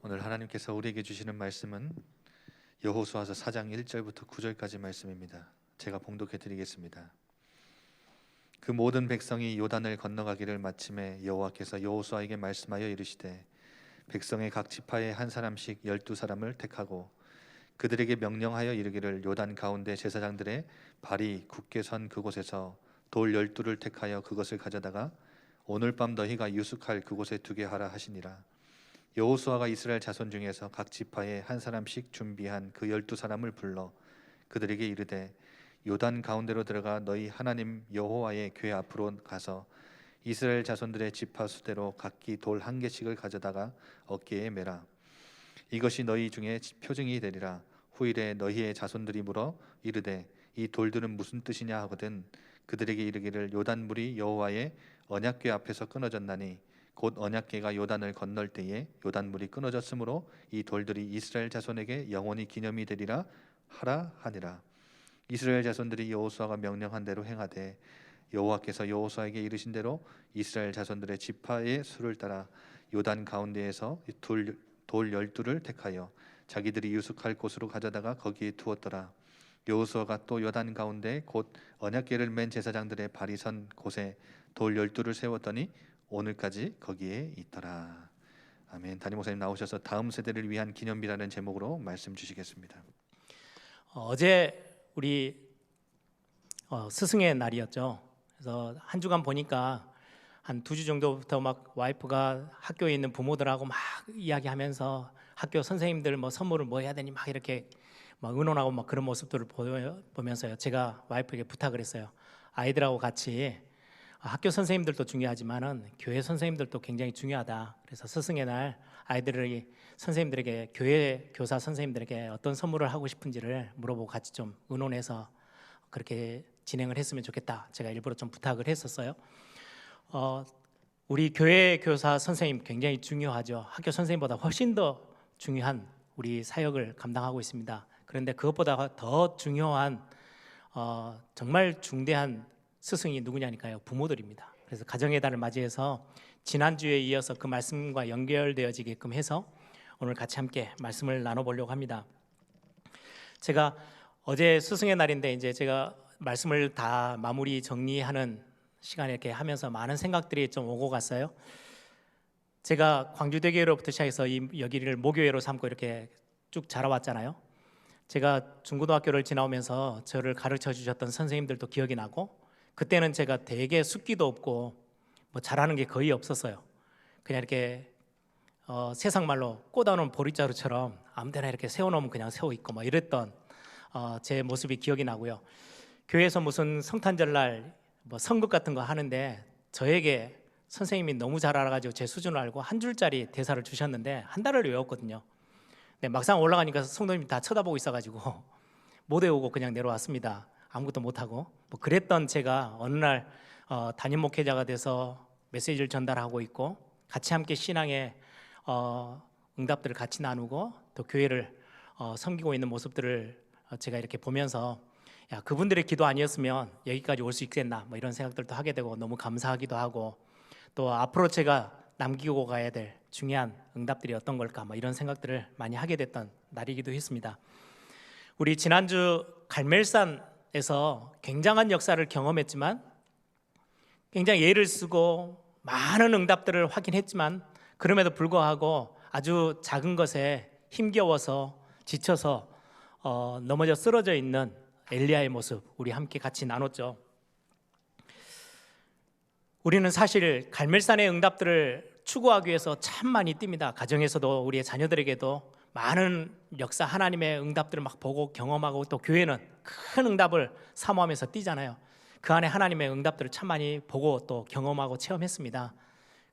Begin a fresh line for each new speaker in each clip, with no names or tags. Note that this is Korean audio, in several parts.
오늘 하나님께서 우리에게 주시는 말씀은 여호수아서 4장 1절부터 9절까지 말씀입니다. 제가 봉독해 드리겠습니다. 그 모든 백성이 요단을 건너가기를 마침에 여호와께서 여호수아에게 말씀하여 이르시되 백성의 각 지파에 한 사람씩 12사람을 택하고 그들에게 명령하여 이르기를 요단 가운데 제사장들의 발이 굳게 선 그곳에서 돌 12를 택하여 그것을 가져다가 오늘 밤 너희가 유숙할 그곳에 두게 하라 하시니라. 여호수아가 이스라엘 자손 중에서 각 지파에 한 사람씩 준비한 그 12사람을 불러 그들에게 이르되 요단 가운데로 들어가 너희 하나님 여호와의 궤 앞으로 가서 이스라엘 자손들의 지파 수대로 각기 돌 한 개씩을 가져다가 어깨에 매라. 이것이 너희 중에 표징이 되리라. 후일에 너희의 자손들이 물어 이르되 이 돌들은 무슨 뜻이냐 하거든 그들에게 이르기를 요단 물이 여호와의 언약궤 앞에서 끊어졌나니 곧 언약궤가 요단을 건널 때에 요단 물이 끊어졌으므로 이 돌들이 이스라엘 자손에게 영원히 기념이 되리라 하라 하니라. 이스라엘 자손들이 여호수아가 명령한 대로 행하되 여호와께서 여호수아에게 이르신 대로 이스라엘 자손들의 지파의 수를 따라 요단 가운데에서 돌 12를 택하여 자기들이 유숙할 곳으로 가져다가 거기에 두었더라. 여호수아가 또 요단 가운데 곧 언약궤를 맨 제사장들의 발이 선 곳에 돌 12를 세웠더니 오늘까지 거기에 있더라. 아멘. 담임 목사님 나오셔서 다음 세대를 위한 기념비라는 제목으로 말씀 주시겠습니다.
어제 우리 스승의 날이었죠. 그래서 한 주간 보니까 한 2주 정도부터 막 와이프가 학교에 있는 부모들하고 막 이야기하면서 학교 선생님들 뭐 선물을 뭐 해야 되니 막 이렇게 막 의논하고 막 그런 모습들을 보면서요. 제가 와이프에게 부탁을 했어요. 아이들하고 같이 학교 선생님들도 중요하지만은 교회 선생님들도 굉장히 중요하다. 그래서 스승의 날 아이들이 선생님들에게 교회 교사 선생님들에게 어떤 선물을 하고 싶은지를 물어보고 같이 좀 의논해서 그렇게 진행을 했으면 좋겠다. 제가 일부러 좀 부탁을 했었어요. 우리 교회 교사 선생님 굉장히 중요하죠. 학교 선생님보다 훨씬 더 중요한 우리 사역을 감당하고 있습니다. 그런데 그것보다 더 중요한 정말 중대한 스승이 누구냐니까요. 부모들입니다. 그래서 가정의 달을 맞이해서 지난주에 이어서 그 말씀과 연결되어지게끔 해서 오늘 같이 함께 말씀을 나눠보려고 합니다. 제가 어제 스승의 날인데 이제 제가 말씀을 다 마무리 정리하는 시간에 이렇게 하면서 많은 생각들이 좀 오고 갔어요. 제가 광주대교회로부터 시작해서 여기를 모교회로 삼고 이렇게 쭉 자라왔잖아요. 제가 중고등학교를 지나오면서 저를 가르쳐 주셨던 선생님들도 기억이 나고 그때는 제가 되게 숫기도 없고 뭐 잘하는 게 거의 없었어요. 그냥 이렇게 세상 말로 꽂아놓은 보릿자루처럼 아무데나 이렇게 세워놓으면 그냥 세워 있고 뭐 이랬던 제 모습이 기억이 나고요. 교회에서 무슨 성탄절날 뭐 선극 같은 거 하는데 저에게 선생님이 너무 잘 알아가지고 제 수준을 알고 한 줄짜리 대사를 주셨는데 한 달을 외웠거든요. 근데 막상 올라가니까 성도님이 다 쳐다보고 있어가지고 못 외우고 그냥 내려왔습니다. 아무것도 못하고 뭐 그랬던 제가 어느 날 담임 목회자가 돼서 메시지를 전달하고 있고 같이 함께 신앙의 응답들을 같이 나누고 또 교회를 섬기고 있는 모습들을 제가 이렇게 보면서 야, 그분들의 기도 아니었으면 여기까지 올 수 있겠나 뭐 이런 생각들도 하게 되고 너무 감사하기도 하고 또 앞으로 제가 남기고 가야 될 중요한 응답들이 어떤 걸까 뭐 이런 생각들을 많이 하게 됐던 날이기도 했습니다. 우리 지난주 갈멜산에서 굉장한 역사를 경험했지만 굉장히 애를 쓰고 많은 응답들을 확인했지만 그럼에도 불구하고 아주 작은 것에 힘겨워서 지쳐서 넘어져 쓰러져 있는 엘리야의 모습 우리 함께 같이 나눴죠. 우리는 사실 갈멜산의 응답들을 추구하기 위해서 참 많이 뜁니다. 가정에서도 우리의 자녀들에게도 많은 역사 하나님의 응답들을 막 보고 경험하고 또 교회는 큰 응답을 사모하면서 뛰잖아요. 그 안에 하나님의 응답들을 참 많이 보고 또 경험하고 체험했습니다.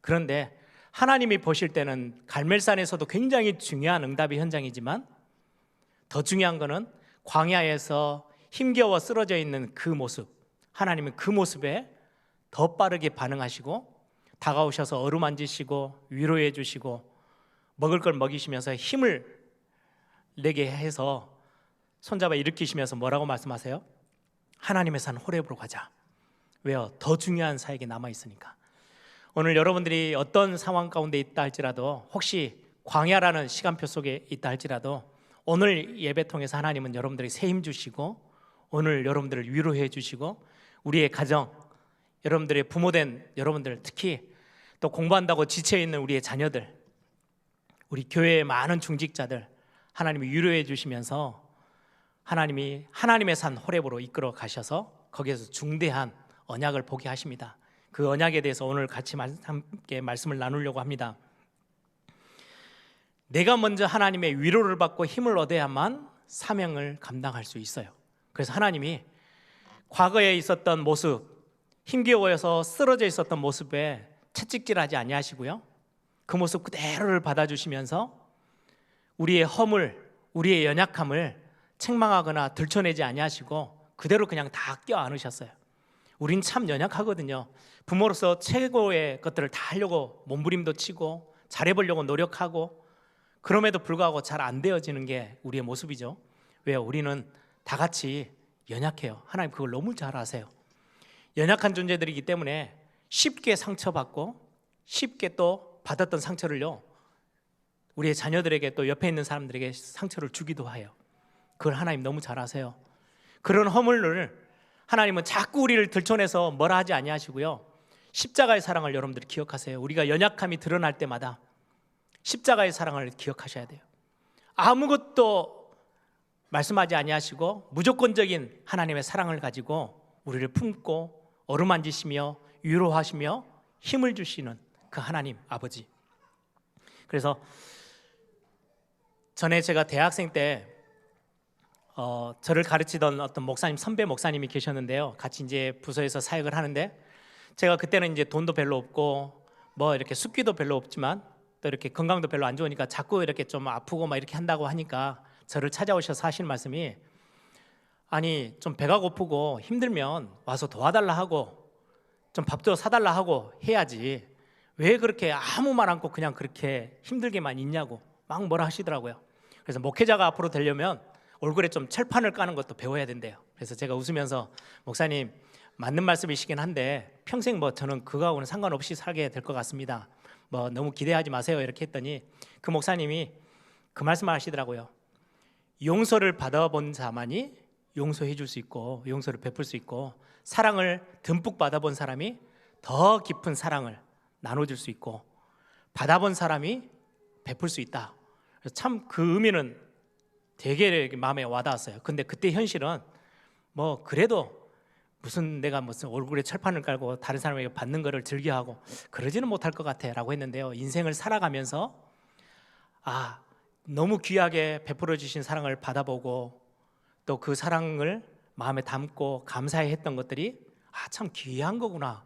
그런데 하나님이 보실 때는 갈멜산에서도 굉장히 중요한 응답의 현장이지만 더 중요한 거는 광야에서 힘겨워 쓰러져 있는 그 모습, 하나님은 그 모습에 더 빠르게 반응하시고 다가오셔서 어루만지시고 위로해 주시고 먹을 걸 먹이시면서 힘을 내게 해서 손잡아 일으키시면서 뭐라고 말씀하세요? 하나님의 산 호렙으로 가자. 왜요? 더 중요한 사역이 남아있으니까. 오늘 여러분들이 어떤 상황 가운데 있다 할지라도 혹시 광야라는 시간표 속에 있다 할지라도 오늘 예배 통해서 하나님은 여러분들에게 새 힘 주시고 오늘 여러분들을 위로해 주시고 우리의 가정, 여러분들의 부모된 여러분들, 특히 또 공부한다고 지쳐있는 우리의 자녀들, 우리 교회의 많은 중직자들 하나님이 위로해 주시면서 하나님이 하나님의 산 호렙으로 이끌어 가셔서 거기에서 중대한 언약을 보게 하십니다. 그 언약에 대해서 오늘 같이 함께 말씀을 나누려고 합니다. 내가 먼저 하나님의 위로를 받고 힘을 얻어야만 사명을 감당할 수 있어요. 그래서 하나님이 과거에 있었던 모습, 힘겨워서 쓰러져 있었던 모습에 채찍질하지 아니하시고요, 그 모습 그대로를 받아주시면서 우리의 허물, 우리의 연약함을 책망하거나 들춰내지 아니하시고 그대로 그냥 다 껴안으셨어요. 우린 참 연약하거든요. 부모로서 최고의 것들을 다 하려고 몸부림도 치고 잘해보려고 노력하고 그럼에도 불구하고 잘 안 되어지는 게 우리의 모습이죠. 왜요? 우리는 다 같이 연약해요. 하나님 그걸 너무 잘 아세요. 연약한 존재들이기 때문에 쉽게 상처받고 쉽게 또 받았던 상처를요, 우리의 자녀들에게 또 옆에 있는 사람들에게 상처를 주기도 해요. 그걸 하나님 너무 잘 아세요. 그런 허물을 하나님은 자꾸 우리를 들춰내서 뭐라 하지 아니하시고요, 십자가의 사랑을 여러분들이 기억하세요. 우리가 연약함이 드러날 때마다 십자가의 사랑을 기억하셔야 돼요. 아무것도 말씀하지 아니하시고 무조건적인 하나님의 사랑을 가지고 우리를 품고 어루만지시며 위로하시며 힘을 주시는 그 하나님 아버지. 그래서 전에 제가 대학생 때 저를 가르치던 어떤 목사님, 선배 목사님이 계셨는데요. 같이 이제 부서에서 사역을 하는데 제가 그때는 이제 돈도 별로 없고 뭐 이렇게 숙기도 별로 없지만 또 이렇게 건강도 별로 안 좋으니까 자꾸 이렇게 좀 아프고 막 이렇게 한다고 하니까 저를 찾아오셔서 하시는 말씀이, 아니 좀 배가 고프고 힘들면 와서 도와달라 하고 좀 밥도 사달라 하고 해야지 왜 그렇게 아무 말 않고 그냥 그렇게 힘들게만 있냐고 막 뭐라 하시더라고요. 그래서 목회자가 앞으로 되려면 얼굴에 좀 철판을 까는 것도 배워야 된대요. 그래서 제가 웃으면서 목사님 맞는 말씀이시긴 한데 평생 뭐 저는 그거하고는 상관없이 살게 될 것 같습니다. 뭐 너무 기대하지 마세요 이렇게 했더니 그 목사님이 그 말씀을 하시더라고요. 용서를 받아본 자만이 용서해 줄 수 있고 용서를 베풀 수 있고 사랑을 듬뿍 받아본 사람이 더 깊은 사랑을 나눠줄 수 있고 받아본 사람이 베풀 수 있다. 그래서 참 그 의미는 되게 마음에 와닿았어요. 근데 그때 현실은 뭐 그래도 무슨 내가 무슨 얼굴에 철판을 깔고 다른 사람에게 받는 거를 즐겨하고 그러지는 못할 것 같아 라고 했는데요, 인생을 살아가면서 너무 귀하게 베풀어 주신 사랑을 받아보고 또 그 사랑을 마음에 담고 감사해 했던 것들이 참 귀한 거구나,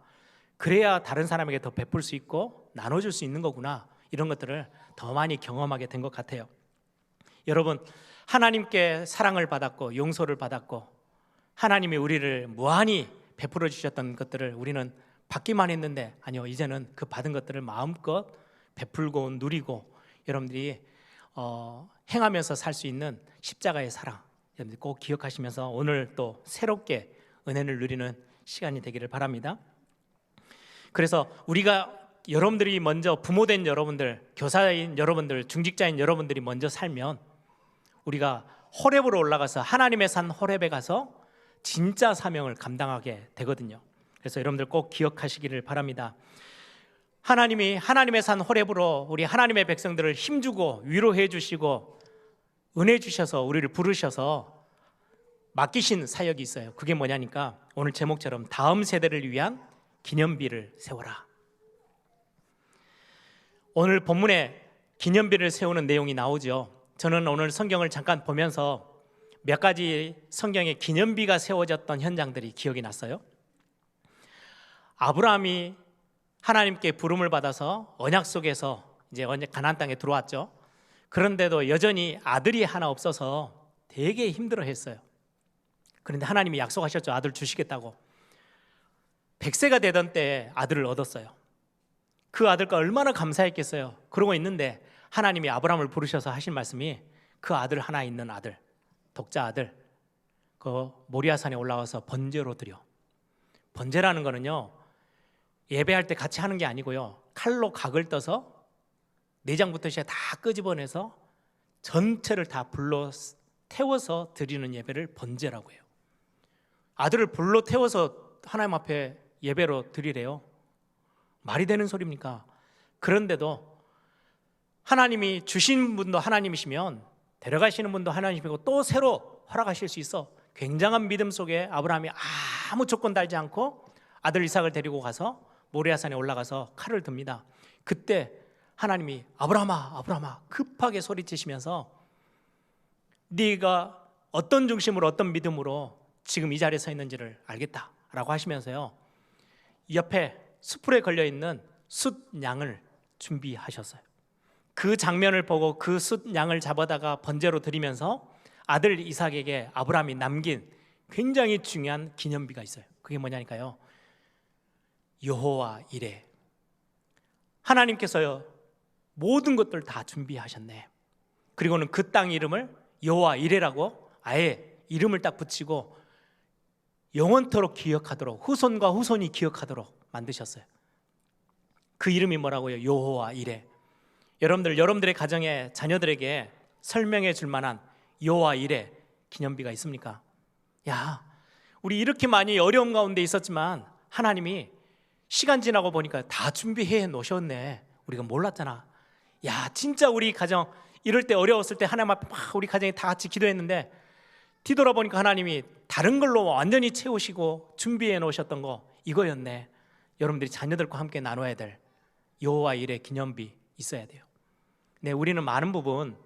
그래야 다른 사람에게 더 베풀 수 있고 나눠줄 수 있는 거구나, 이런 것들을 더 많이 경험하게 된 것 같아요. 여러분, 하나님께 사랑을 받았고 용서를 받았고 하나님이 우리를 무한히 베풀어 주셨던 것들을 우리는 받기만 했는데, 아니요, 이제는 그 받은 것들을 마음껏 베풀고 누리고 여러분들이 행하면서 살 수 있는 십자가의 사랑, 여러분들 꼭 기억하시면서 오늘 또 새롭게 은혜를 누리는 시간이 되기를 바랍니다. 그래서 우리가 여러분들이 먼저 부모된 여러분들, 교사인 여러분들, 중직자인 여러분들이 먼저 살면 우리가 호렙으로 올라가서 하나님의 산 호렙에 가서 진짜 사명을 감당하게 되거든요. 그래서 여러분들 꼭 기억하시기를 바랍니다. 하나님이 하나님의 산 호렙으로 우리 하나님의 백성들을 힘주고 위로해 주시고 은혜 주셔서 우리를 부르셔서 맡기신 사역이 있어요. 그게 뭐냐니까 오늘 제목처럼 다음 세대를 위한 기념비를 세워라. 오늘 본문에 기념비를 세우는 내용이 나오죠. 저는 오늘 성경을 잠깐 보면서 몇 가지 성경에 기념비가 세워졌던 현장들이 기억이 났어요. 아브라함이 하나님께 부름을 받아서 언약 속에서 이제 가나안 땅에 들어왔죠. 그런데도 여전히 아들이 하나 없어서 되게 힘들어했어요. 그런데 하나님이 약속하셨죠. 아들 주시겠다고. 100세가 되던 때 아들을 얻었어요. 그 아들과 얼마나 감사했겠어요. 그러고 있는데 하나님이 아브라함을 부르셔서 하신 말씀이 그 아들 하나 있는 아들, 독자 아들, 그 모리아산에 올라가서 번제로 드려. 번제라는 거는요, 예배할 때 같이 하는 게 아니고요, 칼로 각을 떠서 내장부터 시작 다 끄집어내서 전체를 다 불러 태워서 드리는 예배를 번제라고 해요. 아들을 불러 태워서 하나님 앞에 예배로 드리래요. 말이 되는 소리입니까? 그런데도 하나님이 주신 분도 하나님이시면 데려가시는 분도 하나님이고 또 새로 허락하실 수 있어. 굉장한 믿음 속에 아브라함이 아무 조건 달지 않고 아들 이삭을 데리고 가서 모리아산에 올라가서 칼을 듭니다. 그때 하나님이 아브라함아 아브라함아 급하게 소리치시면서 네가 어떤 중심으로 어떤 믿음으로 지금 이 자리에 서 있는지를 알겠다라고 하시면서요, 옆에 숯불에 걸려있는 숫양을 준비하셨어요. 그 장면을 보고 그 숫양을 잡아다가 번제로 드리면서 아들 이삭에게 아브라함이 남긴 굉장히 중요한 기념비가 있어요. 그게 뭐냐니까요, 여호와 이레. 하나님께서요 모든 것들 다 준비하셨네. 그리고는 그 땅 이름을 여호와 이레라고 아예 이름을 딱 붙이고 영원토록 기억하도록, 후손과 후손이 기억하도록 만드셨어요. 그 이름이 뭐라고요? 여호와 이레. 여러분들의 가정에 자녀들에게 설명해 줄 만한 여호와 이레 기념비가 있습니까? 야, 우리 이렇게 많이 어려움 가운데 있었지만 하나님이 시간 지나고 보니까 다 준비해 놓으셨네. 우리가 몰랐잖아. 야, 진짜 우리 가정 이럴 때 어려웠을 때 하나님 앞에 막 우리 가정이 다 같이 기도했는데 뒤돌아보니까 하나님이 다른 걸로 완전히 채우시고 준비해 놓으셨던 거 이거였네. 여러분들이 자녀들과 함께 나눠야 될 여호와 이레 기념비 있어야 돼요. 네, 우리는 많은 부분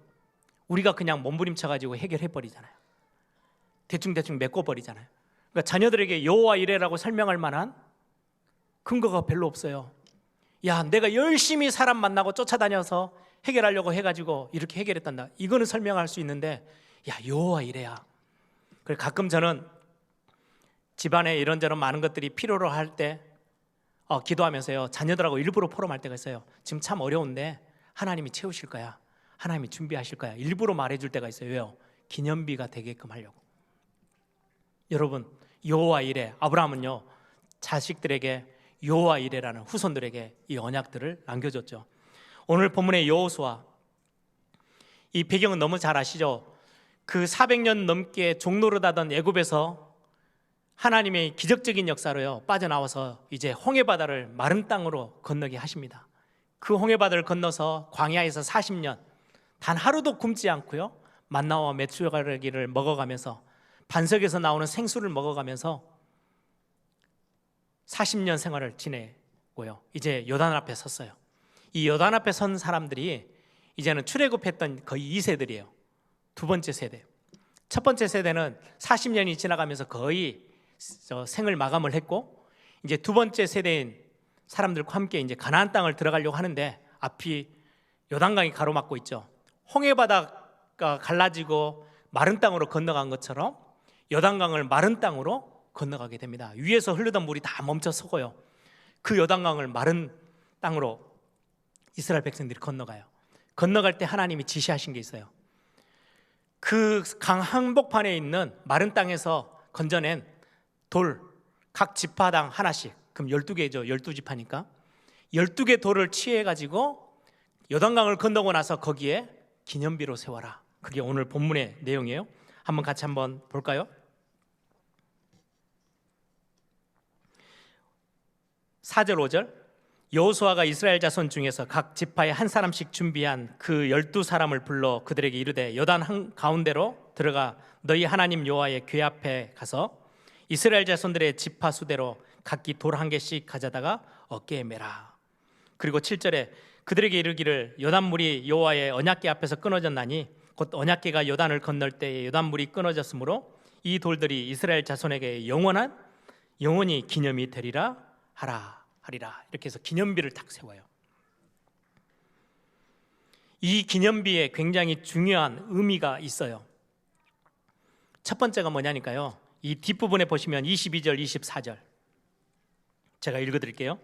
우리가 그냥 몸부림쳐가지고 해결해 버리잖아요. 대충 메꿔 버리잖아요. 그러니까 자녀들에게 여호와 이레라고 설명할 만한 근거가 별로 없어요. 야, 내가 열심히 사람 만나고 쫓아다녀서 해결하려고 해가지고 이렇게 해결했단다. 이거는 설명할 수 있는데, 야, 여호와 이레야. 그래, 가끔 저는 집안에 이런저런 많은 것들이 필요로 할 때 기도하면서요, 자녀들하고 일부러 포럼할 때가 있어요. 지금 참 어려운데 하나님이 채우실 거야, 하나님이 준비하실 거야, 일부러 말해줄 때가 있어요. 왜요? 기념비가 되게끔 하려고. 여러분, 여호와 이레, 아브라함은요 자식들에게 여호와 이레라는, 후손들에게 이 언약들을 남겨줬죠. 오늘 본문의 여호수아, 이 배경은 너무 잘 아시죠? 그 400년 넘게 종노릇하던 애굽에서 하나님의 기적적인 역사로요 빠져나와서 이제 홍해바다를 마른 땅으로 건너게 하십니다. 그 홍해바다를 건너서 광야에서 40년 단 하루도 굶지 않고요 만나와 메추라기를 먹어가면서 반석에서 나오는 생수를 먹어가면서 40년 생활을 지내고요 이제 요단 앞에 섰어요. 이 요단 앞에 선 사람들이 이제는 출애굽했던 거의 2세들이에요. 두 번째 세대. 첫 번째 세대는 40년이 지나가면서 거의 생을 마감을 했고, 이제 두 번째 세대인 사람들과 함께 이제 가나안 땅을 들어가려고 하는데 앞이 요단강이 가로막고 있죠. 홍해바다가 갈라지고 마른 땅으로 건너간 것처럼 요단강을 마른 땅으로 건너가게 됩니다. 위에서 흐르던 물이 다 멈춰서고요 그 요단강을 마른 땅으로 이스라엘 백성들이 건너가요. 건너갈 때 하나님이 지시하신 게 있어요. 그 강 한복판에 있는 마른 땅에서 건져낸 돌, 각 지파당 하나씩, 그럼 12개죠 12지파니까 12개 돌을 취해가지고 요단강을 건너고 나서 거기에 기념비로 세워라. 그게 오늘 본문의 내용이에요. 한번 같이 한번 볼까요? 4절 5절. 여호수아가 이스라엘 자손 중에서 각 지파에 한 사람씩 준비한 그 12사람을 불러 그들에게 이르되 요단 한가운데로 들어가 너희 하나님 여호와의 궤 앞에 가서 이스라엘 자손들의 지파 수대로 각기 돌 한 개씩 가져다가 어깨에 매라. 그리고 7절에 그들에게 이르기를 요단물이 여호와의 언약궤 앞에서 끊어졌나니 곧 언약궤가 요단을 건널 때에 요단물이 끊어졌으므로 이 돌들이 이스라엘 자손에게 영원히 기념이 되리라 하리라. 이렇게 해서 기념비를 딱 세워요. 이 기념비에 굉장히 중요한 의미가 있어요. 첫 번째가 뭐냐니까요, 이 뒷부분에 보시면 22절 24절 제가 읽어드릴게요.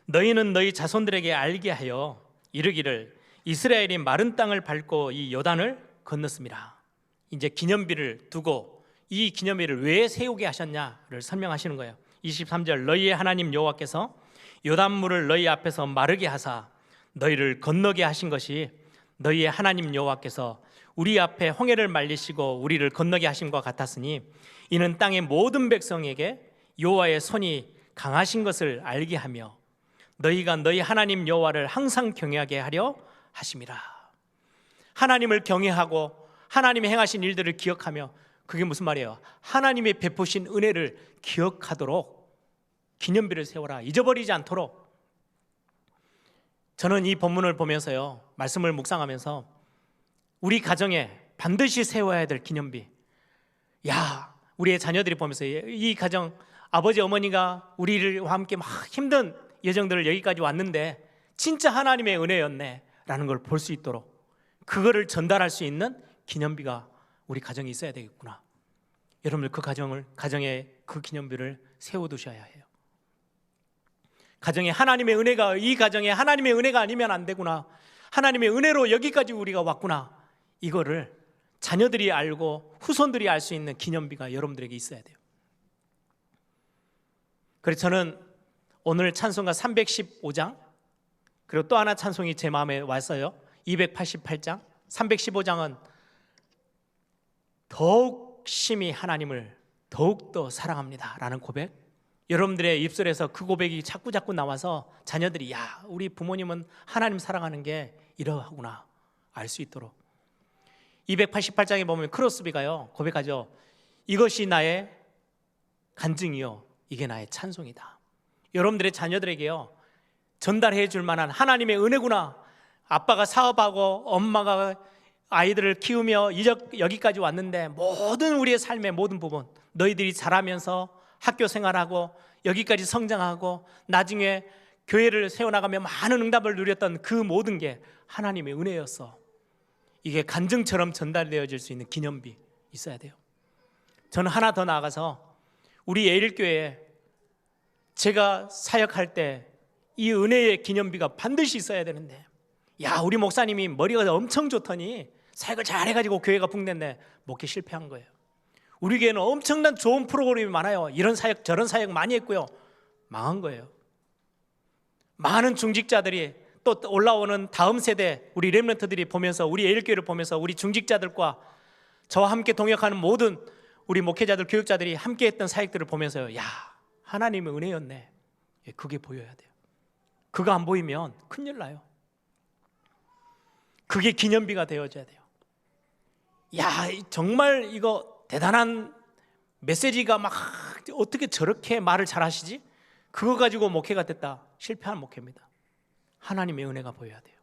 너희는 너희 자손들에게 알게 하여 이르기를 이스라엘이 마른 땅을 밟고 이 요단을 건넜습니다. 이제 기념비를 두고 이 기념비를 왜 세우게 하셨냐를 설명하시는 거예요. 23절 너희의 하나님 여호와께서 요단물을 너희 앞에서 마르게 하사 너희를 건너게 하신 것이 너희의 하나님 여호와께서 우리 앞에 홍해를 말리시고 우리를 건너게 하심과 같았으니 이는 땅의 모든 백성에게 여호와의 손이 강하신 것을 알게 하며 너희가 너희 하나님 여호와를 항상 경외하게 하려 하심이라. 하나님을 경외하고 하나님이 행하신 일들을 기억하며, 그게 무슨 말이에요? 하나님이 베푸신 은혜를 기억하도록 기념비를 세워라. 잊어버리지 않도록. 저는 이 본문을 보면서요, 말씀을 묵상하면서 우리 가정에 반드시 세워야 될 기념비, 야, 우리의 자녀들이 보면서 이 가정, 아버지 어머니가 우리와 함께 막 힘든 여정들을 여기까지 왔는데 진짜 하나님의 은혜였네 라는 걸 볼 수 있도록, 그거를 전달할 수 있는 기념비가 우리 가정에 있어야 되겠구나. 여러분들 그 가정에 그 기념비를 세워두셔야 해요. 가정에 하나님의 은혜가, 이 가정에 하나님의 은혜가 아니면 안 되구나, 하나님의 은혜로 여기까지 우리가 왔구나, 이거를 자녀들이 알고 후손들이 알 수 있는 기념비가 여러분들에게 있어야 돼요. 그래서 저는 오늘 찬송가 315장, 그리고 또 하나 찬송이 제 마음에 왔어요. 288장, 315장은 더욱 심히 하나님을 더욱더 사랑합니다 라는 고백, 여러분들의 입술에서 그 고백이 자꾸 나와서 자녀들이, 야, 우리 부모님은 하나님 사랑하는 게 이러하구나 알 수 있도록. 288장에 보면 크로스비가요 고백하죠. 이것이 나의 간증이요, 이게 나의 찬송이다. 여러분들의 자녀들에게요 전달해 줄 만한 하나님의 은혜구나. 아빠가 사업하고 엄마가 아이들을 키우며 여기까지 왔는데 모든 우리의 삶의 모든 부분, 너희들이 자라면서 학교 생활하고 여기까지 성장하고 나중에 교회를 세워나가며 많은 응답을 누렸던 그 모든 게 하나님의 은혜였어. 이게 간증처럼 전달되어질 수 있는 기념비 있어야 돼요. 저는 하나 더 나아가서 우리 예일교회에 제가 사역할 때 이 은혜의 기념비가 반드시 있어야 되는데, 야, 우리 목사님이 머리가 엄청 좋더니 사역을 잘해가지고 교회가 붕댔네, 목회 실패한 거예요. 우리 교회는 엄청난 좋은 프로그램이 많아요. 이런 사역 저런 사역 많이 했고요, 망한 거예요. 많은 중직자들이 또 올라오는 다음 세대 우리 렘넌트들이 보면서, 우리 예일교회를 보면서 우리 중직자들과 저와 함께 동역하는 모든 우리 목회자들, 교육자들이 함께 했던 사역들을 보면서요, 야, 하나님의 은혜였네, 그게 보여야 돼요. 그거 안 보이면 큰일 나요. 그게 기념비가 되어져야 돼요. 야, 정말 이거 대단한 메시지가 막 어떻게 저렇게 말을 잘하시지? 그거 가지고 목회가 됐다, 실패한 목회입니다. 하나님의 은혜가 보여야 돼요.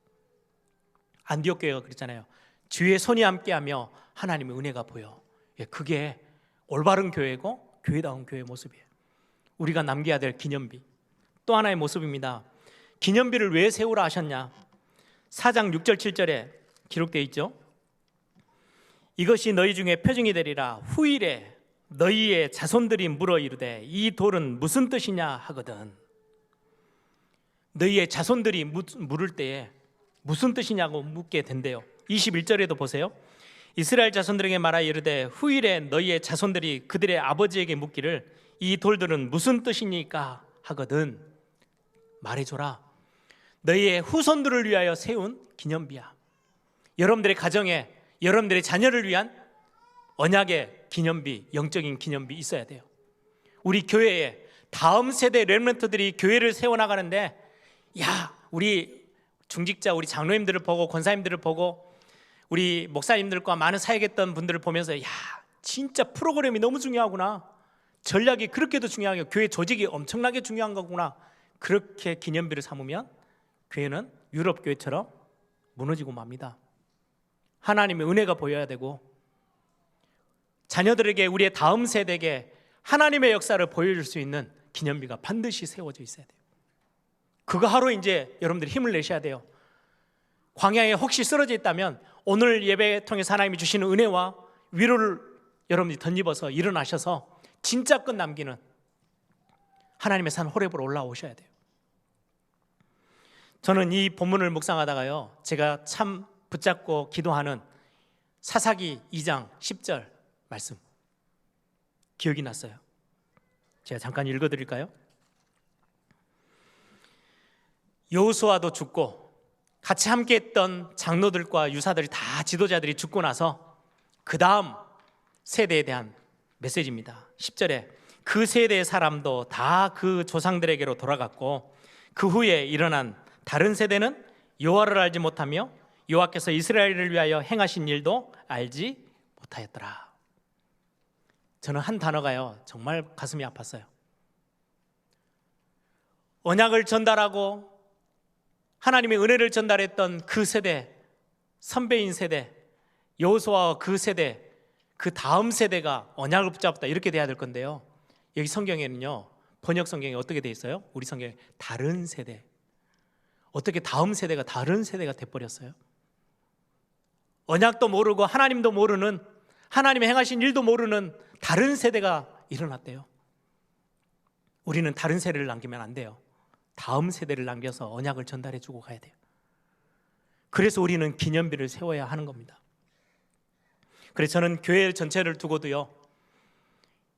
안디옥 교회가 그랬잖아요. 주의 손이 함께하며 하나님의 은혜가 보여. 그게 올바른 교회고 교회다운 교회의 모습이에요. 우리가 남겨야 될 기념비, 또 하나의 모습입니다. 기념비를 왜 세우라 하셨냐? 4장 6절 7절에 기록되어 있죠. 이것이 너희 중에 표징이 되리라. 후일에 너희의 자손들이 물어 이르되 이 돌은 무슨 뜻이냐 하거든. 너희의 자손들이 물을 때에 무슨 뜻이냐고 묻게 된대요. 21절에도 보세요. 이스라엘 자손들에게 말하여 이르되 후일에 너희의 자손들이 그들의 아버지에게 묻기를 이 돌들은 무슨 뜻이니까 하거든. 말해줘라. 너희의 후손들을 위하여 세운 기념비야. 여러분들의 가정에, 여러분들의 자녀를 위한 언약의 기념비, 영적인 기념비 있어야 돼요. 우리 교회에 다음 세대 렘넌트들이 교회를 세워나가는데, 야, 우리 중직자, 우리 장로님들을 보고 권사님들을 보고 우리 목사님들과 많은 사역했던 분들을 보면서, 야, 진짜 프로그램이 너무 중요하구나, 전략이 그렇게도 중요하고 교회 조직이 엄청나게 중요한 거구나, 그렇게 기념비를 삼으면 교회는 유럽 교회처럼 무너지고 맙니다. 하나님의 은혜가 보여야 되고, 자녀들에게, 우리의 다음 세대에게 하나님의 역사를 보여줄 수 있는 기념비가 반드시 세워져 있어야 돼요. 그거 하루 이제 여러분들이 힘을 내셔야 돼요. 광야에 혹시 쓰러져 있다면 오늘 예배 통해서 하나님이 주시는 은혜와 위로를 여러분들이 덧입어서 일어나셔서 진짜 끝 남기는 하나님의 산 호렙으로 올라오셔야 돼요. 저는 이 본문을 묵상하다가요, 제가 참 붙잡고 기도하는 사사기 2장 10절 말씀 기억이 났어요. 제가 잠깐 읽어드릴까요? 여호수아도 죽고 같이 함께했던 장로들과 유사들이 다 지도자들이 죽고 나서 그 다음 세대에 대한 메시지입니다. 10절에 그 세대의 사람도 다 그 조상들에게로 돌아갔고 그 후에 일어난 다른 세대는 여호와를 알지 못하며 여호와께서 이스라엘을 위하여 행하신 일도 알지 못하였더라. 저는 한 단어가요 정말 가슴이 아팠어요. 언약을 전달하고 하나님의 은혜를 전달했던 그 세대, 선배인 세대, 여호수아와 그 세대, 그 다음 세대가 언약을 붙잡았다 이렇게 돼야 될 건데요, 여기 성경에는요 번역 성경에 어떻게 돼 있어요? 우리 성경에 다른 세대. 어떻게 다음 세대가 다른 세대가 돼버렸어요? 언약도 모르고 하나님도 모르는, 하나님의 행하신 일도 모르는 다른 세대가 일어났대요. 우리는 다른 세대를 남기면 안 돼요. 다음 세대를 남겨서 언약을 전달해 주고 가야 돼요. 그래서 우리는 기념비를 세워야 하는 겁니다. 그래서 저는 교회 전체를 두고도요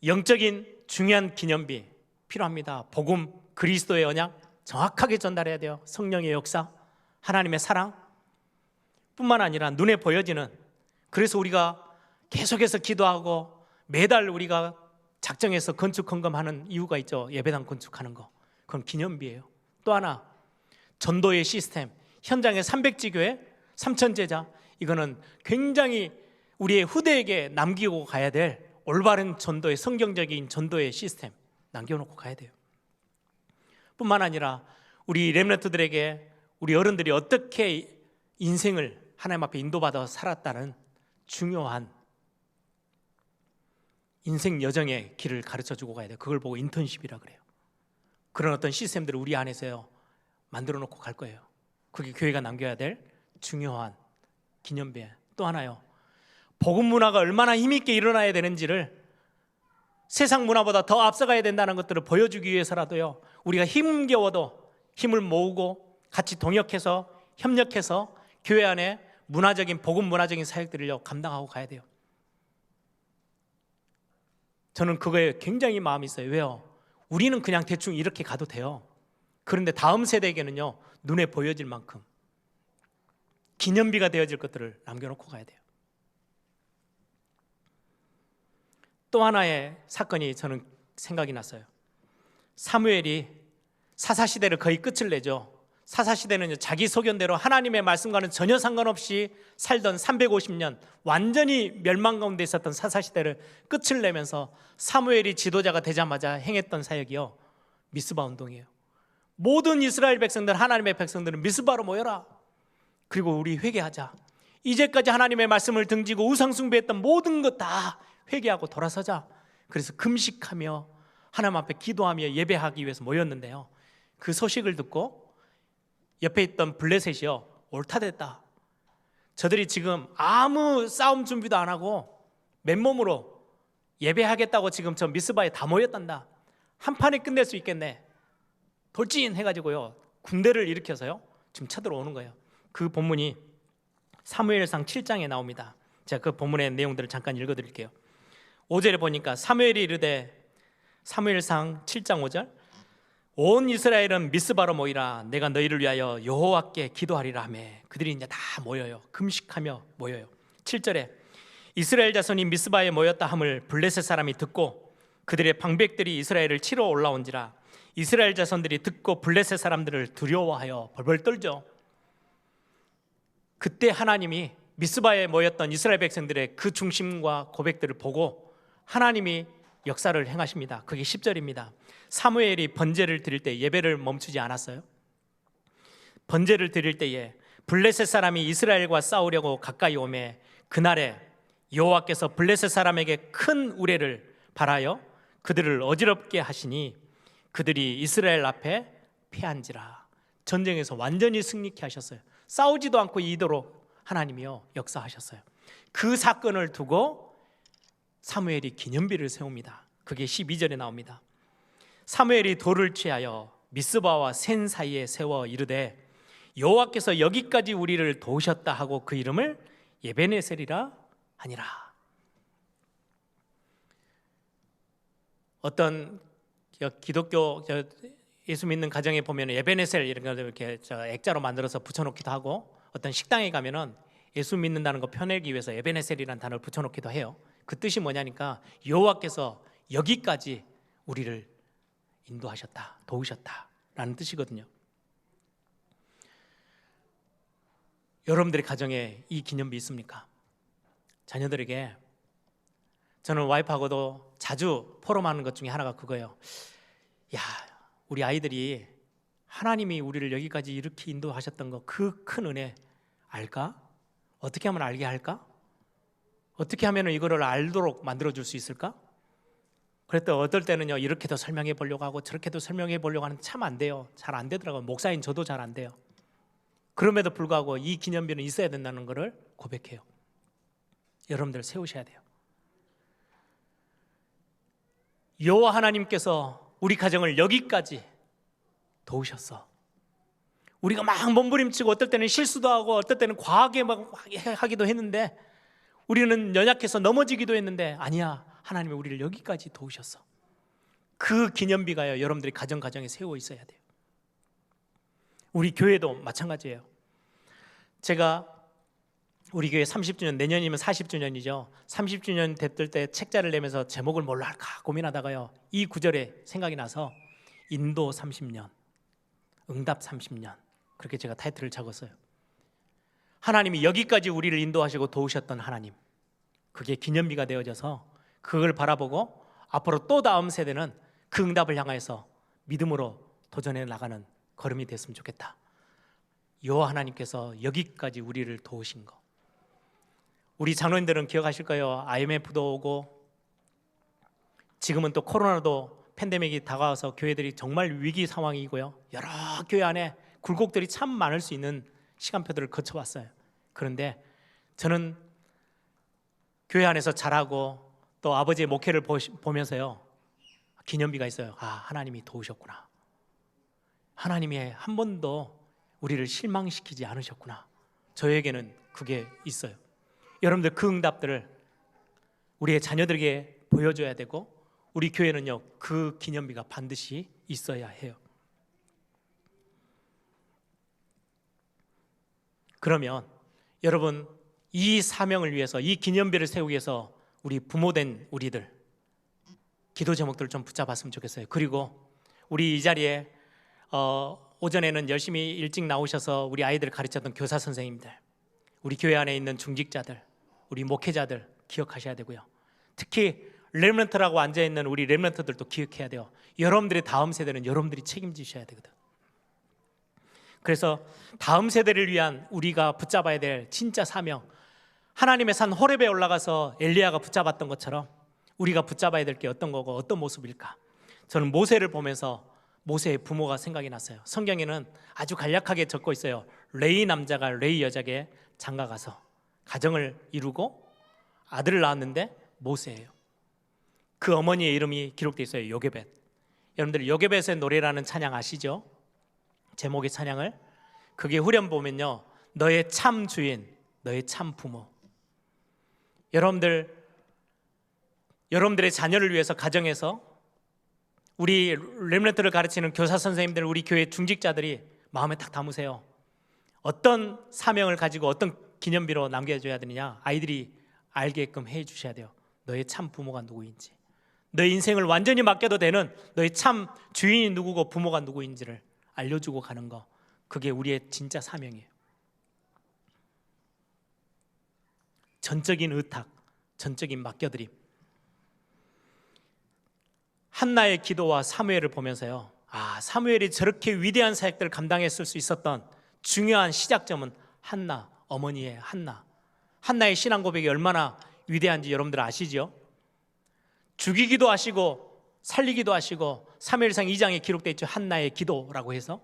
영적인 중요한 기념비 필요합니다. 복음, 그리스도의 언약 정확하게 전달해야 돼요. 성령의 역사, 하나님의 사랑 뿐만 아니라 눈에 보여지는, 그래서 우리가 계속해서 기도하고 매달 우리가 작정해서 건축 헌금하는 이유가 있죠. 예배당 건축하는 거, 그건 기념비예요. 또 하나 전도의 시스템, 현장의 300지교회 3000제자, 이거는 굉장히 우리의 후대에게 남기고 가야 될 올바른 전도의, 성경적인 전도의 시스템 남겨놓고 가야 돼요. 뿐만 아니라 우리 렘넌트들에게 우리 어른들이 어떻게 인생을 하나님 앞에 인도받아 살았다는 중요한 인생 여정의 길을 가르쳐주고 가야 돼요. 그걸 보고 인턴십이라 그래요. 그런 어떤 시스템들을 우리 안에서요 만들어 놓고 갈 거예요. 그게 교회가 남겨야 될 중요한 기념비. 또 하나요, 복음 문화가 얼마나 힘있게 일어나야 되는지를, 세상 문화보다 더 앞서가야 된다는 것들을 보여주기 위해서라도요 우리가 힘겨워도 힘을 모으고 같이 동역해서 협력해서 교회 안에 문화적인, 복음 문화적인 사역들을 감당하고 가야 돼요. 저는 그거에 굉장히 마음이 있어요. 왜요? 우리는 그냥 대충 이렇게 가도 돼요. 그런데 다음 세대에게는요 눈에 보여질 만큼 기념비가 되어질 것들을 남겨놓고 가야 돼요. 또 하나의 사건이 저는 생각이 났어요. 사무엘이 사사시대를 거의 끝을 내죠. 사사시대는 자기 소견대로 하나님의 말씀과는 전혀 상관없이 살던 350년 완전히 멸망 가운데 있었던 사사시대를 끝을 내면서 사무엘이 지도자가 되자마자 행했던 사역이요 미스바 운동이에요. 모든 이스라엘 백성들, 하나님의 백성들은 미스바로 모여라. 그리고 우리 회개하자. 이제까지 하나님의 말씀을 등지고 우상 숭배했던 모든 것 다 회개하고 돌아서자. 그래서 금식하며 하나님 앞에 기도하며 예배하기 위해서 모였는데요, 그 소식을 듣고 옆에 있던 블레셋이요 옳다 됐다. 저들이 지금 아무 싸움 준비도 안 하고 맨몸으로 예배하겠다고 지금 저 미스바에 다 모였단다. 한 판에 끝낼 수 있겠네. 돌진 해가지고요 군대를 일으켜서요 지금 쳐들어오는 거예요. 그 본문이 사무엘상 7장에 나옵니다. 제가 그 본문의 내용들을 잠깐 읽어드릴게요. 5절에 보니까 사무엘이 이르되, 사무엘상 7장 5절, 온 이스라엘은 미스바로 모이라. 내가 너희를 위하여 여호와께 기도하리라 하며 그들이 이제 다 모여요. 금식하며 모여요. 7절에 이스라엘 자손이 미스바에 모였다 함을 블레셋 사람이 듣고 그들의 방백들이 이스라엘을 치러 올라온지라. 이스라엘 자손들이 듣고 블레셋 사람들을 두려워하여 벌벌 떨죠. 그때 하나님이 미스바에 모였던 이스라엘 백성들의 그 중심과 고백들을 보고 하나님이 역사를 행하십니다. 그게 10절입니다. 사무엘이 번제를 드릴 때 예배를 멈추지 않았어요. 번제를 드릴 때에 블레셋 사람이 이스라엘과 싸우려고 가까이 오매 그날에 여호와께서 블레셋 사람에게 큰 우레를 발하여 그들을 어지럽게 하시니 그들이 이스라엘 앞에 패한지라. 전쟁에서 완전히 승리케 하셨어요. 싸우지도 않고 이도록 하나님이요 역사하셨어요. 그 사건을 두고 사무엘이 기념비를 세웁니다. 그게 12절에 나옵니다. 사무엘이 돌을 취하여 미스바와 센 사이에 세워 이르되 여호와께서 여기까지 우리를 도우셨다 하고 그 이름을 예베네셀이라 하니라. 어떤 기독교 예수 믿는 가정에 보면 에베네셀 이런 거 이렇게 액자로 만들어서 붙여놓기도 하고, 어떤 식당에 가면은 예수 믿는다는 거 펴내기 위해서 에베네셀이라는 단어를 붙여놓기도 해요. 그 뜻이 뭐냐니까 여호와께서 여기까지 우리를 인도하셨다, 도우셨다라는 뜻이거든요. 여러분들의 가정에 이 기념비 있습니까? 자녀들에게, 저는 와이프하고도 자주 포럼하는 것 중에 하나가 그거예요. 야, 우리 아이들이 하나님이 우리를 여기까지 이렇게 인도하셨던 거, 그 큰 은혜 알까? 어떻게 하면 알게 할까? 어떻게 하면 이거를 알도록 만들어줄 수 있을까? 그랬더니 어떨 때는요, 이렇게도 설명해 보려고 하고 저렇게도 설명해 보려고 하는데 참 안 돼요. 잘 안 되더라고요. 목사인 저도 잘 안 돼요. 그럼에도 불구하고 이 기념비는 있어야 된다는 것을 고백해요. 여러분들 세우셔야 돼요. 여호와 하나님께서 우리 가정을 여기까지 도우셨어. 우리가 막 몸부림치고 어떨 때는 실수도 하고 어떨 때는 과하게 막 하기도 했는데, 우리는 연약해서 넘어지기도 했는데, 아니야, 하나님이 우리를 여기까지 도우셨어. 그 기념비가요, 여러분들이 가정에 세워 있어야 돼요. 우리 교회도 마찬가지예요. 제가 우리 교회 30주년, 내년이면 40주년이죠. 30주년 됐을 때 책자를 내면서 제목을 뭘로 할까 고민하다가요, 이 구절에 생각이 나서 인도 30년, 응답 30년, 그렇게 제가 타이틀을 적었어요. 하나님이 여기까지 우리를 인도하시고 도우셨던 하나님, 그게 기념비가 되어져서 그걸 바라보고 앞으로 또 다음 세대는 그 응답을 향해서 믿음으로 도전해 나가는 걸음이 됐으면 좋겠다. 여호와 하나님께서 여기까지 우리를 도우신 거. 우리 장로님들은 기억하실 거예요. IMF도 오고 지금은 또 코로나도 팬데믹이 다가와서 교회들이 정말 위기 상황이고요, 여러 교회 안에 굴곡들이 참 많을 수 있는 시간표들을 거쳐왔어요. 그런데 저는 교회 안에서 자라고 또 아버지의 목회를 보면서요, 기념비가 있어요. 아, 하나님이 도우셨구나. 하나님이 한 번도 우리를 실망시키지 않으셨구나. 저에게는 그게 있어요. 여러분들 그 응답들을 우리의 자녀들에게 보여줘야 되고, 우리 교회는요, 그 기념비가 반드시 있어야 해요. 그러면 여러분, 이 사명을 위해서, 이 기념비를 세우기 위해서 우리 부모된 우리들 기도 제목들을 좀 붙잡았으면 좋겠어요. 그리고 우리 이 자리에 오전에는 열심히 일찍 나오셔서 우리 아이들을 가르쳤던 교사 선생님들, 우리 교회 안에 있는 중직자들, 우리 목회자들 기억하셔야 되고요. 특히 렘넌트라고 앉아있는 우리 렘넌트들도 기억해야 돼요. 여러분들의 다음 세대는 여러분들이 책임지셔야 되거든. 그래서 다음 세대를 위한 우리가 붙잡아야 될 진짜 사명, 하나님의 산 호렙에 올라가서 엘리야가 붙잡았던 것처럼 우리가 붙잡아야 될 게 어떤 거고 어떤 모습일까? 저는 모세를 보면서 모세의 부모가 생각이 났어요. 성경에는 아주 간략하게 적고 있어요. 레위 남자가 레위 여자에게 장가가서 가정을 이루고 아들을 낳았는데 모세예요. 그 어머니의 이름이 기록되어 있어요. 요게벳. 여러분들 요게벳의 노래라는 찬양 아시죠? 제목의 찬양을. 그게 후렴 보면요, 너의 참 주인, 너의 참 부모. 여러분들의 자녀를 위해서 가정에서 우리 렘넌트를 가르치는 교사 선생님들, 우리 교회 중직자들이 마음에 딱 담으세요. 어떤 사명을 가지고 어떤 기념비로 남겨줘야 되느냐, 아이들이 알게끔 해 주셔야 돼요. 너의 참 부모가 누구인지, 너의 인생을 완전히 맡겨도 되는 너의 참 주인이 누구고 부모가 누구인지를 알려주고 가는 거, 그게 우리의 진짜 사명이에요. 전적인 의탁, 전적인 맡겨드림. 한나의 기도와 사무엘을 보면서요, 아, 사무엘이 저렇게 위대한 사역들을 감당했을 수 있었던 중요한 시작점은 한나, 어머니의 한나. 한나의 신앙 고백이 얼마나 위대한지 여러분들 아시죠? 죽이기도 하시고 살리기도 하시고, 사무엘상 2장에 기록되어 있죠. 한나의 기도라고 해서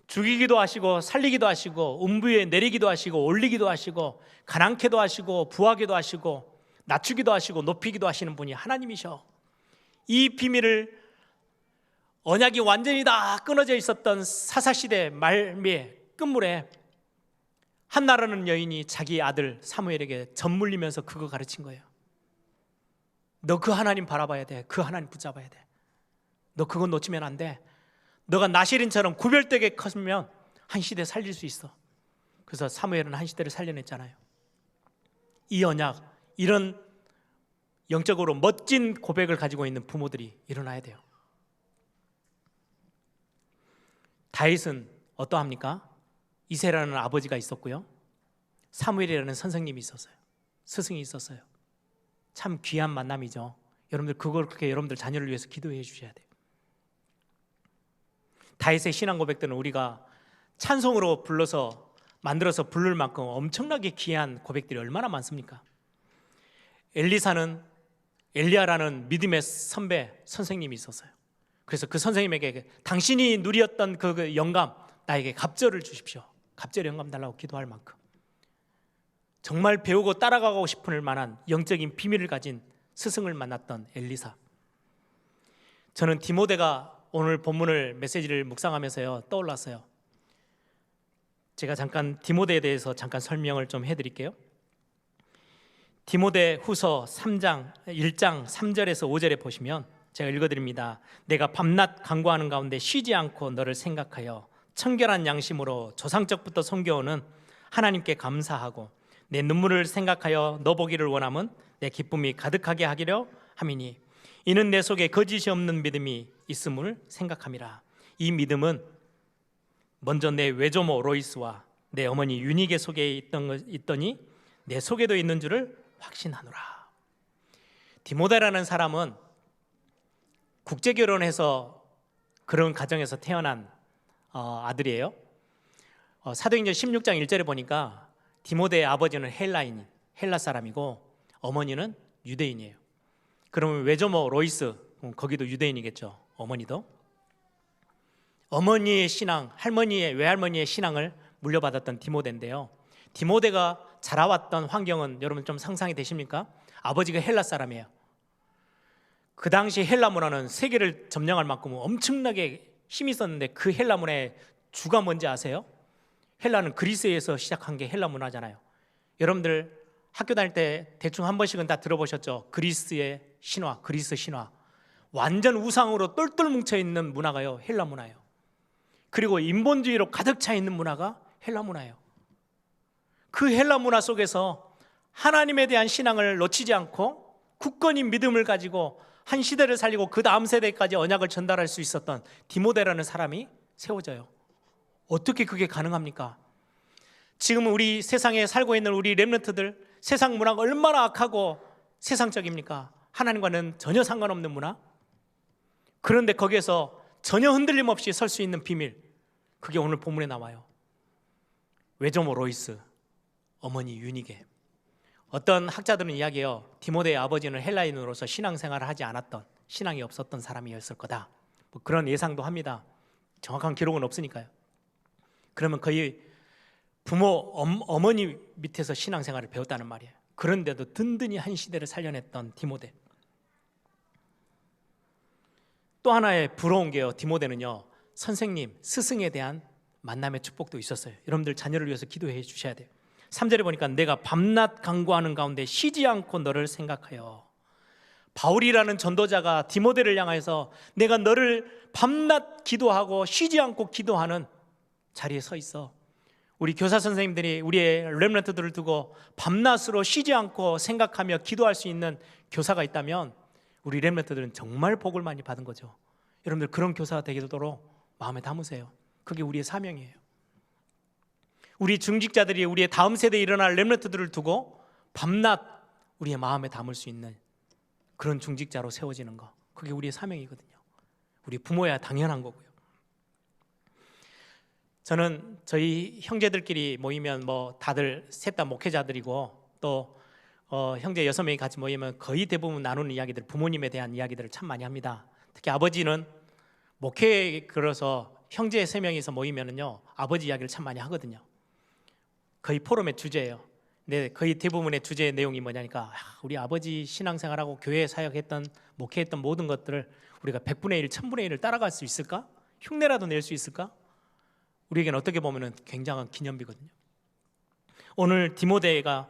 죽이기도 하시고 살리기도 하시고 음부에 내리기도 하시고 올리기도 하시고 가난케도 하시고 부하게도 하시고 낮추기도 하시고 높이기도 하시는 분이 하나님이셔. 이 비밀을 언약이 완전히 다 끊어져 있었던 사사시대 말미에 끝물에 한나라는 여인이 자기 아들 사무엘에게 젖물리면서 그거 가르친 거예요. 너 그 하나님 바라봐야 돼. 그 하나님 붙잡아야 돼. 너 그건 놓치면 안 돼. 너가 나실인처럼 구별되게 컸으면 한 시대 살릴 수 있어. 그래서 사무엘은 한 시대를 살려냈잖아요. 이 언약, 이런 영적으로 멋진 고백을 가지고 있는 부모들이 일어나야 돼요. 다윗은 어떠합니까? 이새라는 아버지가 있었고요, 사무엘이라는 선생님이 있었어요. 스승이 있었어요. 참 귀한 만남이죠. 여러분들 그걸 그렇게 여러분들 자녀를 위해서 기도해 주셔야 돼요. 다윗의 신앙 고백들은 우리가 찬송으로 불러서 만들어서 부를 만큼 엄청나게 귀한 고백들이 얼마나 많습니까? 엘리사는 엘리야라는 믿음의 선배 선생님이 있었어요. 그래서 그 선생님에게 당신이 누렸던 그 영감 나에게 갑절을 주십시오. 갑절 영감 달라고 기도할 만큼 정말 배우고 따라가고 싶을 만한 영적인 비밀을 가진 스승을 만났던 엘리사. 저는 디모데가 오늘 본문을 메시지를 묵상하면서요 떠올랐어요. 제가 잠깐 디모데에 대해서 잠깐 설명을 좀 해드릴게요. 디모데 후서 1장 3절에서 5절에 보시면 제가 읽어드립니다. 내가 밤낮 간구하는 가운데 쉬지 않고 너를 생각하여 청결한 양심으로 조상적부터 섬겨오는 하나님께 감사하고 내 눈물을 생각하여 너 보기를 원함은 내 기쁨이 가득하게 하기려 함이니 이는 내 속에 거짓이 없는 믿음이 있음을 생각함이라. 이 믿음은 먼저 내 외조모 로이스와 내 어머니 유니게 속에 있더니 내 속에도 있는 줄을 확신하노라. 디모데라는 사람은 국제결혼해서 그런 가정에서 태어난 아들이에요. 사도행전 16장 1절에 보니까 디모데의 아버지는 헬라 사람이고 어머니는 유대인이에요. 그러면 외조모 로이스, 거기도 유대인이겠죠. 어머니도 어머니의 신앙, 외할머니의 신앙을 물려받았던 디모데인데요, 디모데가 자라왔던 환경은 여러분 좀 상상이 되십니까? 아버지가 헬라 사람이에요. 그 당시 헬라 문화는 세계를 점령할 만큼 엄청나게 힘이 있었는데 그 헬라 문화의 주가 뭔지 아세요? 헬라는 그리스에서 시작한 게 헬라 문화잖아요. 여러분들 학교 다닐 때 대충 한 번씩은 다 들어보셨죠? 그리스의 신화, 그리스 신화. 완전 우상으로 똘똘 뭉쳐있는 문화가요 헬라 문화예요. 그리고 인본주의로 가득 차 있는 문화가 헬라 문화예요. 그 헬라 문화 속에서 하나님에 대한 신앙을 놓치지 않고 굳건히 믿음을 가지고 한 시대를 살리고 그 다음 세대까지 언약을 전달할 수 있었던 디모데라는 사람이 세워져요. 어떻게 그게 가능합니까? 지금 우리 세상에 살고 있는 우리 렘넌트들, 세상 문화가 얼마나 악하고 세상적입니까? 하나님과는 전혀 상관없는 문화. 그런데 거기에서 전혀 흔들림 없이 설 수 있는 비밀, 그게 오늘 본문에 나와요. 외조모 로이스, 어머니 유니게. 어떤 학자들은 이야기해요. 디모데의 아버지는 헬라인으로서 신앙생활을 하지 않았던, 신앙이 없었던 사람이었을 거다. 뭐 그런 예상도 합니다. 정확한 기록은 없으니까요. 그러면 거의 부모, 어머니 밑에서 신앙생활을 배웠다는 말이에요. 그런데도 든든히 한 시대를 살려냈던 디모데. 또 하나의 부러운 게요, 디모데는요 선생님, 스승에 대한 만남의 축복도 있었어요. 여러분들 자녀를 위해서 기도해 주셔야 돼요. 3절에 보니까 내가 밤낮 간구하는 가운데 쉬지 않고 너를 생각하여. 바울이라는 전도자가 디모데를 향해서 내가 너를 밤낮 기도하고 쉬지 않고 기도하는 자리에 서 있어. 우리 교사 선생님들이 우리의 렘넌트들을 두고 밤낮으로 쉬지 않고 생각하며 기도할 수 있는 교사가 있다면 우리 렘넌트들은 정말 복을 많이 받은 거죠. 여러분들 그런 교사가 되도록 마음에 담으세요. 그게 우리의 사명이에요. 우리 중직자들이 우리의 다음 세대에 일어날 렘넌트들을 두고 밤낮 우리의 마음에 담을 수 있는 그런 중직자로 세워지는 거, 그게 우리의 사명이거든요. 우리 부모야 당연한 거고요. 저는 저희 형제들끼리 모이면 뭐 다들 셋 다 목회자들이고 또 형제 6명이 같이 모이면 거의 대부분 나누는 이야기들, 부모님에 대한 이야기들을 참 많이 합니다. 특히 아버지는 목회에 걸어서 형제 3명이서 모이면은요 아버지 이야기를 참 많이 하거든요. 거의 포럼의 주제예요. 근데 거의 대부분의 주제의 내용이 뭐냐니까 우리 아버지 신앙생활하고 교회 사역했던, 목회했던 모든 것들을 우리가 100분의 1, 1000분의 1을 따라갈 수 있을까? 흉내라도 낼 수 있을까? 우리에게는 어떻게 보면 굉장한 기념비거든요. 오늘 디모데가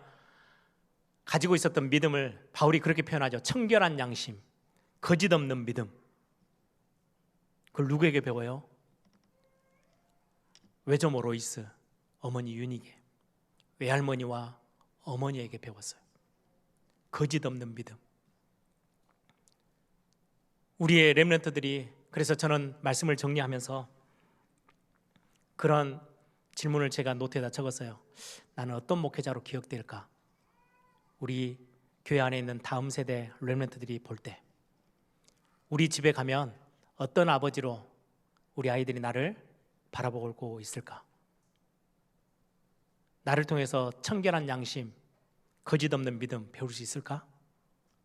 가지고 있었던 믿음을 바울이 그렇게 표현하죠. 청결한 양심, 거짓 없는 믿음. 그걸 누구에게 배워요? 외조모 로이스, 어머니 유니게, 외할머니와 어머니에게 배웠어요. 거짓 없는 믿음. 우리의 렘넌트들이, 그래서 저는 말씀을 정리하면서 그런 질문을 제가 노트에다 적었어요. 나는 어떤 목회자로 기억될까? 우리 교회 안에 있는 다음 세대 렘넌트들이 볼 때 우리 집에 가면 어떤 아버지로 우리 아이들이 나를 바라보고 있을까? 나를 통해서 청결한 양심, 거짓 없는 믿음 배울 수 있을까?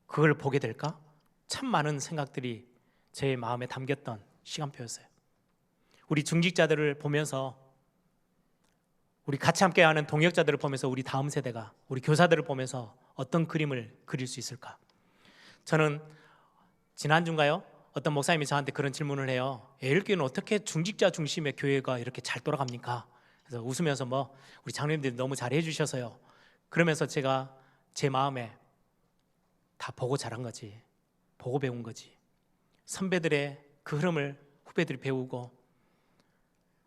그걸 보게 될까? 참 많은 생각들이 제 마음에 담겼던 시간표였어요. 우리 중직자들을 보면서, 우리 같이 함께하는 동역자들을 보면서 우리 다음 세대가, 우리 교사들을 보면서 어떤 그림을 그릴 수 있을까? 저는 지난주인가요? 어떤 목사님이 저한테 그런 질문을 해요. 애일교회는 어떻게 중직자 중심의 교회가 이렇게 잘 돌아갑니까? 그래서 웃으면서 우리 장로님들이 너무 잘해 주셔서요. 그러면서 제가 제 마음에 다 보고 자란 거지, 보고 배운 거지. 선배들의 그 흐름을 후배들이 배우고,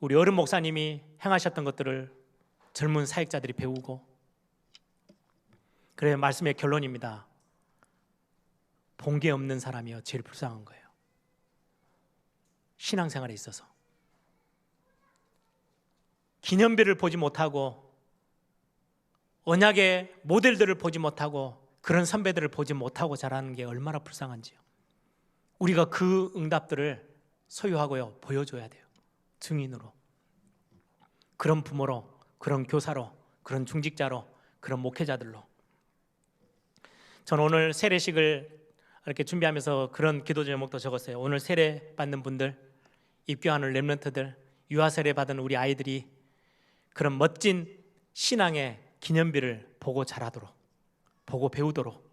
우리 어른 목사님이 행하셨던 것들을 젊은 사역자들이 배우고. 그래, 말씀의 결론입니다. 본 게 없는 사람이요 제일 불쌍한 거예요. 신앙생활에 있어서 기념비를 보지 못하고 언약의 모델들을 보지 못하고 그런 선배들을 보지 못하고 자라는 게 얼마나 불쌍한지요. 우리가 그 응답들을 소유하고요 보여줘야 돼요. 증인으로, 그런 부모로, 그런 교사로, 그런 중직자로, 그런 목회자들로. 저는 오늘 세례식을 이렇게 준비하면서 그런 기도 제목도 적었어요. 오늘 세례 받는 분들, 입교하는 렘넌트들, 유아 세례 받은 우리 아이들이 그런 멋진 신앙의 기념비를 보고 자라도록, 보고 배우도록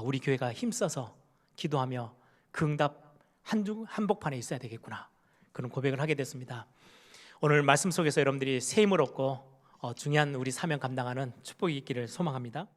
우리 교회가 힘써서 기도하며 그 응답 한복판에 있어야 되겠구나, 그런 고백을 하게 됐습니다. 오늘 말씀 속에서 여러분들이 새 힘을 얻고 중요한 우리 사명 감당하는 축복이 있기를 소망합니다.